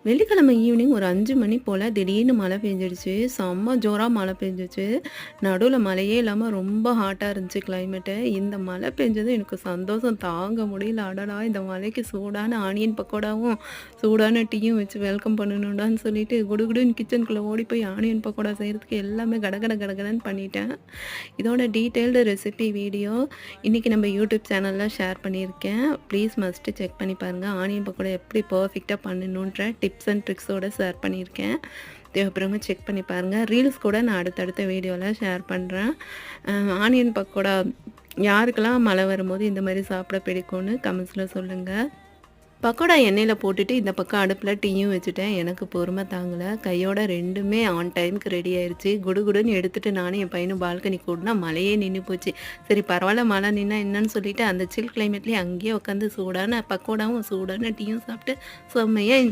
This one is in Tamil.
வெள்ளிக்கிழமை ஈவினிங் ஒரு 5 மணி போல் திடீர்னு மழை பெஞ்சிடுச்சு. செம்ம ஜோரா மழை பெஞ்சிச்சு. நடுவுல மழையே இல்லாம ரொம்ப ஹாட்டா இருந்துச்சு கிளைமேட்டு. இந்த மழை பெஞ்சது எனக்கு சந்தோஷம் தாங்க முடியல. அடடா! இந்த மழைக்கு சூடான ஆனியன் பக்கோடாவும், சூடான டீயும் வச்சு வெல்கம் பண்ணணும்டான்னு சொல்லிட்டு குடுகுடுன்னு கிச்சனுக்குள்ள ஓடி போய் ஆனியன் பக்கோடா செய்றதுக்கு எல்லாமே கடகட கடகடன்னு பண்ணிட்டேன். இதோட டீட்டெயில்டு ரெசிபி வீடியோ இன்றைக்கி நம்ம யூடியூப் சேனலில் ஷேர் பண்ணியிருக்கேன். ப்ளீஸ் மஸ்ட்டு செக் பண்ணி பாருங்கள். ஆனியன் பக்கோடா எப்படி பர்ஃபெக்டாக பண்ணணுன்ற டிப்ஸ் அண்ட் ட்ரிக்ஸோடு ஷேர் பண்ணியிருக்கேன். தேவைப்படுறவங்க செக் பண்ணி பாருங்கள். ரீல்ஸ் கூட நான் அடுத்தடுத்த வீடியோவில் ஷேர் பண்ணுறேன். ஆனியன் பக்கோடா யாருக்கெல்லாம் மழை வரும்போது இந்த மாதிரி சாப்பிட பிடிக்கும்னு கமெண்ட்ஸில் சொல்லுங்கள். பக்கோடா எண்ணெயில் போட்டுட்டு இந்த பக்கம் அடுப்பில் டீயும் வச்சுட்டேன். எனக்கு பொறுமை தாங்கலை. கையோட 2மே ஆன் டைமுக்கு ரெடி ஆயிடுச்சு. குடுகுடுன்னு எடுத்துகிட்டு நானும் என் பையனும் பால்கனி கூடனா மழையே நின்று போச்சு. சரி பரவாயில்ல மழை நின்னா என்னன்னு சொல்லிட்டு அந்த சில் கிளைமேட்லேயே அங்கேயே உட்காந்து சூடான பக்கோடாவும் சூடான டீயும் சாப்பிட்டு செம்மையாக